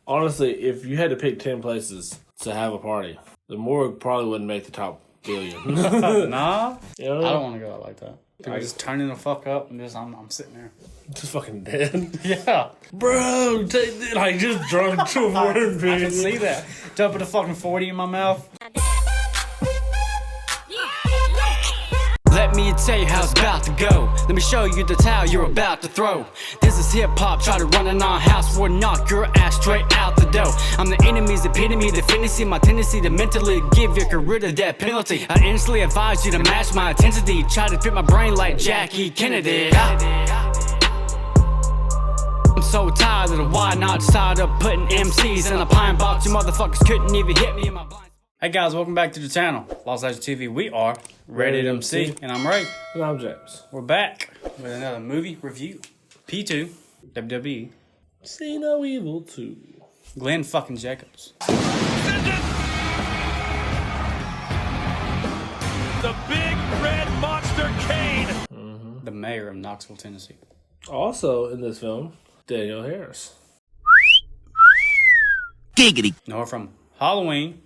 Honestly, if you had to pick 10 places to have a party, the morgue probably wouldn't make the top billion. Nah, You know? I don't want to go out like that. People just turning the fuck up and just I'm sitting there. Just fucking dead. Yeah, Bro, like just drunk to a morning. I can see that. Dumping a fucking 40 in my mouth. Let me tell you how it's about to go. Let me show you the towel you're about to throw. This is hip-hop, try to run in our house, we'll knock your ass straight out the door. I'm the enemy's epitome, the fantasy, my tendency to mentally give your career the death penalty. I instantly advise you to match my intensity, try to fit my brain like Jackie Kennedy. I'm so tired of the why not, tired of putting MCs in a pine box. You motherfuckers couldn't even hit me in my blind. Hey guys, welcome back to the channel, Los Angeles TV. We are Rated MC, and I'm Ray. And I'm James. We're back with another movie review. P2, WWE. See No Evil 2. Glenn fucking Jacobs. The big red monster Kane. The mayor of Knoxville, Tennessee. Also in this film, Daniel Harris. Giggity. Know her from Halloween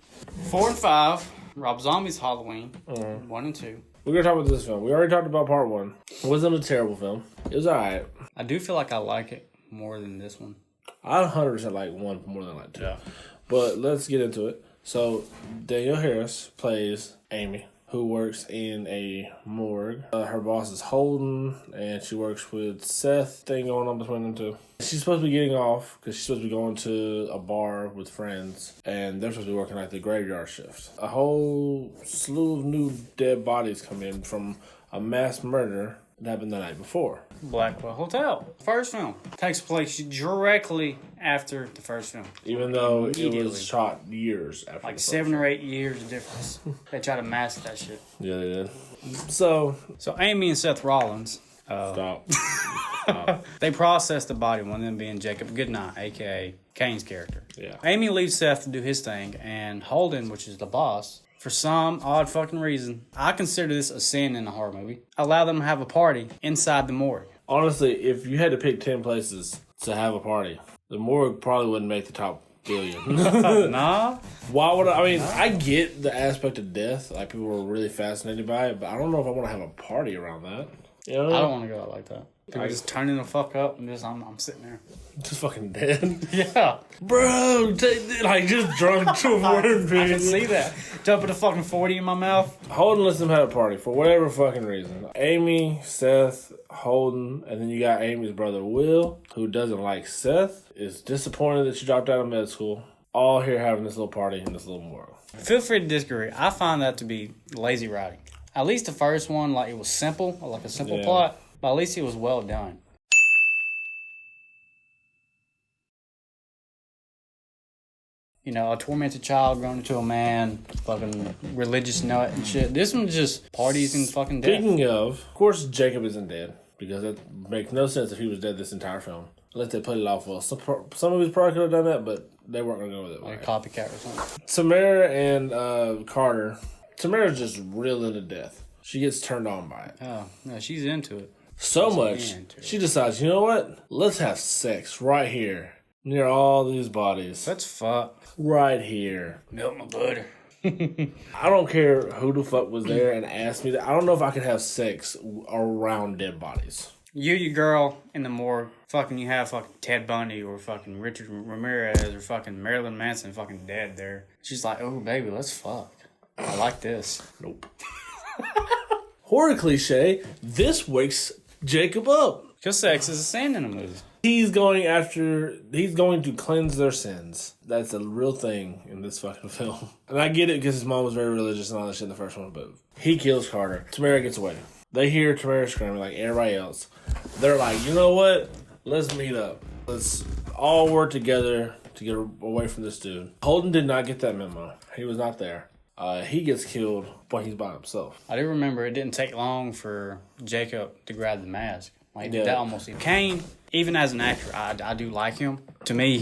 4 and 5, Rob Zombie's Halloween 1 and 2. We're going to talk about this film. We already talked about part 1. It wasn't a terrible film. It was alright. I do feel like I like it more than this one. I 100% like 1 more than like 2. Yeah. But let's get into it. So, Daniel Harris plays Amy, who works in a morgue. Her boss is Holden, and she works with Seth. Thing going on between them two. She's supposed to be getting off because she's supposed to be going to a bar with friends, and they're supposed to be working like the graveyard shift. A whole slew of new dead bodies come in from a mass murder that happened the night before. Blackwell Hotel. First film takes place directly after the first film. Even though it Immediately. was shot years after. Like the first 7 or 8 years of difference. They try to mask that shit. Yeah, they did. So Amy and Seth Rollins, stop. they process the body, one of them being Jacob Goodnight, a.k.a. Kane's character. Yeah. Amy leaves Seth to do his thing, and Holden, which is the boss, for some odd fucking reason, I consider this a sin in a horror movie, allow them to have a party inside the morgue. Honestly, if you had to pick 10 places to have a party, the morgue probably wouldn't make the top billion. Nah. Why would I mean, I get the aspect of death. Like, people are really fascinated by it, but I don't know if I want to have a party around that. You know? I don't want to go out like that. People just turning the fuck up and just I'm sitting there. Just fucking dead. Yeah. Bro, like just drunk to a morning. I can see that. Dumping a fucking 40 in my mouth. Holden lets them have a party for whatever fucking reason. Amy, Seth, Holden, and then you got Amy's brother Will, who doesn't like Seth, is disappointed that she dropped out of med school. All here having this little party in this little morgue. Feel free to disagree. I find that to be lazy writing. At least the first one, like it was simple, like a simple plot, but at least it was well done. You know, a tormented child grown into a man, fucking religious nut and shit. This one's just parties and fucking death. Speaking of course, Jacob isn't dead, because it makes no sense if he was dead this entire film. Unless they put it off well. Some movies probably could have done that, but they weren't going to go with it. Like a copycat or something. Tamara and Carter. Tamara's just real into death. She gets turned on by it. Oh, no, she's into it. So much, she decides, you know what? Let's have sex right here. Near all these bodies. Let's fuck. Right here. Melt my butter. I don't care who the fuck was there and asked me that. I don't know if I could have sex around dead bodies. You girl in the morgue, fucking you have fucking Ted Bundy or fucking Richard Ramirez or fucking Marilyn Manson fucking dead there. She's like, oh baby, let's fuck. I like this. Nope. Horror cliche, this wakes Jacob up. Because sex is a sin in a movie. He's going to cleanse their sins. That's a real thing in this fucking film. And I get it because his mom was very religious and all that shit in the first one, but he kills Carter. Tamara gets away. They hear Tamara screaming like everybody else. They're like, you know what? Let's meet up. Let's all work together to get away from this dude. Holden did not get that memo. He was not there. He gets killed when he's by himself. I do remember it didn't take long for Jacob to grab the mask. Like, Yeah. that almost... Kane, even as an actor, I do like him. To me,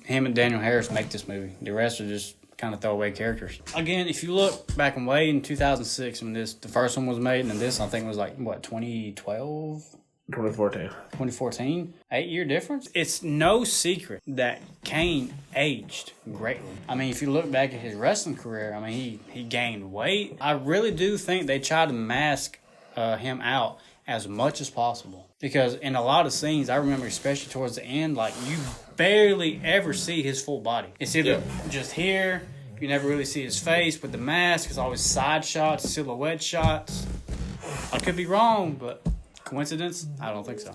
him and Daniel Harris make this movie. The rest are just kind of throwaway characters. Again, if you look back in 2006 when the first one was made, and then this, I think, was like, what, 2012? 2014. 2014, 8-year difference. It's no secret that Kane aged greatly. I mean, if you look back at his wrestling career, I mean, he gained weight. I really do think they tried to mask him out as much as possible. Because in a lot of scenes, I remember especially towards the end, like, you barely ever see his full body. It's either just here, you never really see his face, but the mask is always side shots, silhouette shots. I could be wrong, but coincidence? I don't think so.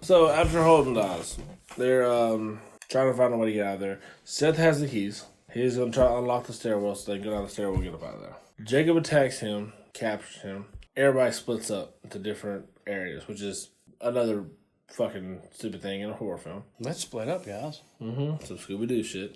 So after Holden dies, they're trying to find a way to get out of there. Seth has the keys. He's going to try to unlock the stairwell so they can go down the stairwell and get up out of there. Jacob attacks him, captures him. Everybody splits up into different areas, which is another fucking stupid thing in a horror film. Let's split up, guys. Some Scooby-Doo shit.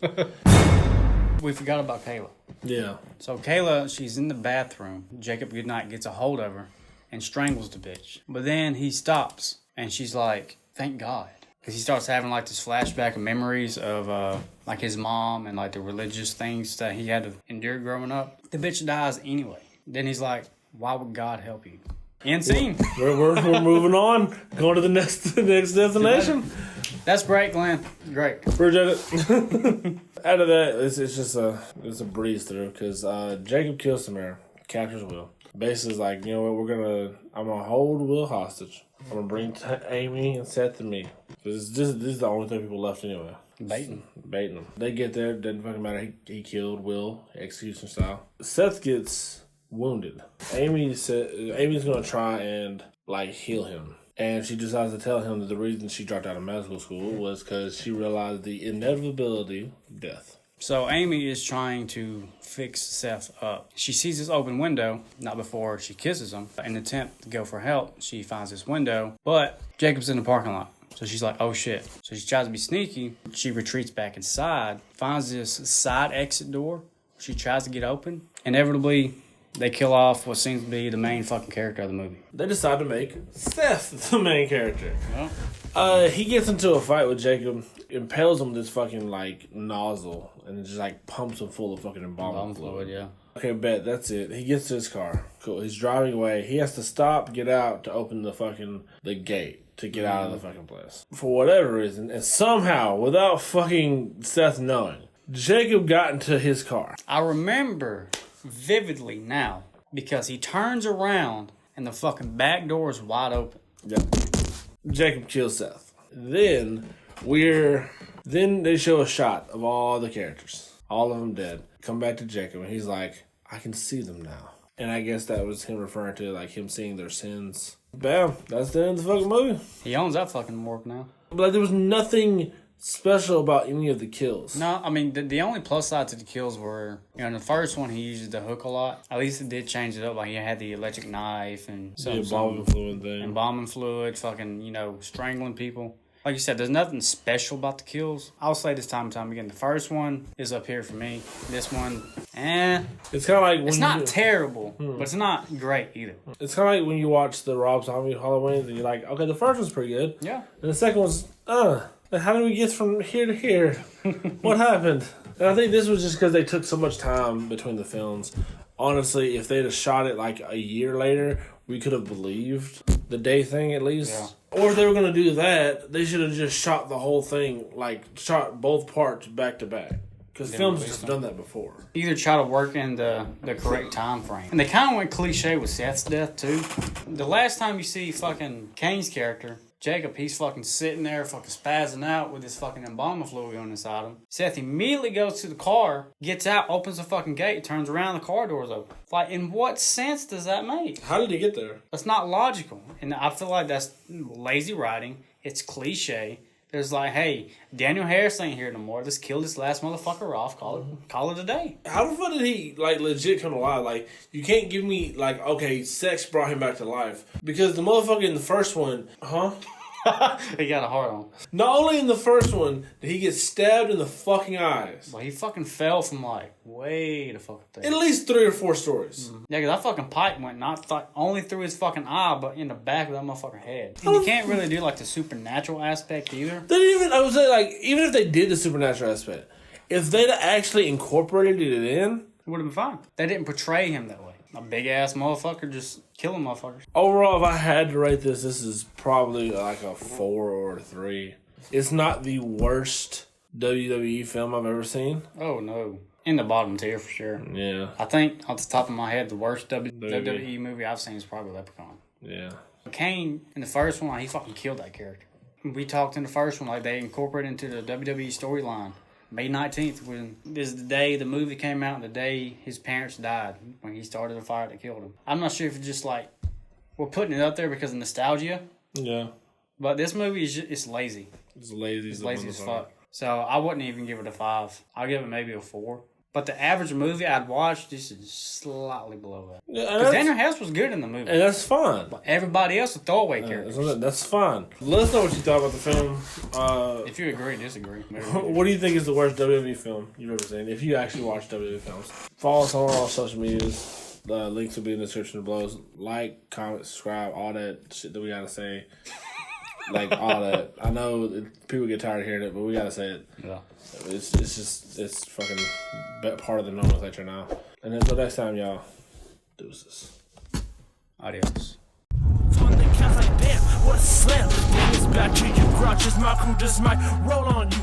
We forgot about Kayla. Yeah. So Kayla, she's in the bathroom. Jacob Goodnight gets a hold of her and strangles the bitch. But then he stops, and she's like, thank God. Because he starts having, like, this flashback of memories of, like, his mom and, like, the religious things that he had to endure growing up. The bitch dies anyway. Then he's like, why would God help you? End scene. We're moving on. Going to the next destination. That's great, Glenn. Great. Appreciate it. Out of that, it's just a breeze through because Jacob kills Samara, captures Will. Basically, like, you know what, I'm gonna hold Will hostage. I'm gonna bring Amy and Seth to me. This is the only thing people left anyway. Baiting them. They get there, doesn't fucking matter. He killed Will, execution style. Seth gets wounded. Amy's gonna try and, like, heal him. And she decides to tell him that the reason she dropped out of medical school was because she realized the inevitability of death. So Amy is trying to fix Seth up. She sees this open window, not before she kisses him. In an attempt to go for help, she finds this window, but Jacob's in the parking lot. So she's like, oh shit. So she tries to be sneaky. She retreats back inside, finds this side exit door. She tries to get open. Inevitably, they kill off what seems to be the main fucking character of the movie. They decide to make Seth the main character. Well, he gets into a fight with Jacob, impales him with this fucking, like, nozzle, and it just, like, pumps him full of fucking embalming fluid. yeah. Okay, bet, that's it. He gets to his car. Cool. He's driving away. He has to stop, get out to open the gate to get out of the fucking place. For whatever reason, and somehow, without fucking Seth knowing, Jacob got into his car. I remember vividly now because he turns around and the fucking back door is wide open. Yep. Jacob kills Seth. Then they show a shot of all the characters. All of them dead. Come back to Jacob and he's like, I can see them now. And I guess that was him referring to, like, him seeing their sins. Bam. That's the end of the fucking movie. He owns that fucking morgue now. But, like, there was nothing special about any of the kills. No, I mean, the only plus side to the kills were, you know, in the first one, he uses the hook a lot. At least it did change it up. Like, he had the electric knife and the embalming fluid thing. Embalming fluid, fucking, you know, strangling people. Like you said, there's nothing special about the kills. I'll say this time and time again. The first one is up here for me. This one, It's kind of like when it's not terrible, but it's not great either. It's kind of like when you watch the Rob Zombie Halloween and you're like, okay, the first one's pretty good. Yeah. And the second one's, how do we get from here to here? What happened? And I think this was just because they took so much time between the films. Honestly, if they'd have shot it like a year later, we could have believed the day thing at least. Yeah. Or if they were going to do that, they should have just shot the whole thing, like shot both parts back to back. Because films have done that before. Either try to work in the correct time frame. And they kind of went cliche with Seth's death, too. The last time you see fucking Kane's character, Jacob, he's fucking sitting there fucking spazzing out with his fucking embalming fluid on inside him. Seth immediately goes to the car, gets out, opens the fucking gate, turns around, the car door's open. Like, in what sense does that make? How did he get there? That's not logical. And I feel like that's lazy writing. It's cliche. There's like, hey, Daniel Harris ain't here no more. Let's kill this last motherfucker off. Call it a day. How the fuck did he, like, legit come alive? Like, you can't give me, like, okay, sex brought him back to life. Because the motherfucker in the first one, He got a heart on. not only in the first one did he get stabbed in the fucking eyes. Well, he fucking fell from, like, way the fuck up there. At least 3 or 4 stories. Yeah, because that fucking pipe went not only through his fucking eye, but in the back of that motherfucking head. And you can't really do, like, the supernatural aspect either. I would say, like, even if they did the supernatural aspect, if they'd actually incorporated it in, It would have been fine. They didn't portray him that way. A big ass motherfucker just killing motherfuckers. Overall, if I had to rate this is probably like a 4 or a 3. It's not the worst WWE film I've ever seen. Oh no. In the bottom tier for sure. Yeah. I think off the top of my head, the worst WWE movie I've seen is probably Leprechaun. Yeah. Kane, in the first one, he fucking killed that character. We talked in the first one, like they incorporated into the WWE storyline. May 19th is the day the movie came out and the day his parents died when he started a fire that killed him. I'm not sure if it's just like we're putting it up there because of nostalgia. Yeah. But this movie is it's lazy. It's lazy. It's lazy as fuck. So I wouldn't even give it a 5. I'll give it maybe a 4. But the average movie I'd watch, this is slightly below that. Because Daniel House was good in the movie. And that's fine. But everybody else are throwaway characters. That's fine. Let us know what you thought about the film. If you agree, disagree. What do you think is the worst WWE film you've ever seen? If you actually watch WWE films. Follow us on all social medias. The links will be in the description below. Like, comment, subscribe, all that shit that we gotta say. Like, all that. I know people get tired of hearing it, but we gotta say it. Yeah. It's fucking part of the nomenclature now. And until next time, y'all, deuces. Adios. On the couch like damn, what a slam. Bring us back to you, grouches. My crew just might roll on you.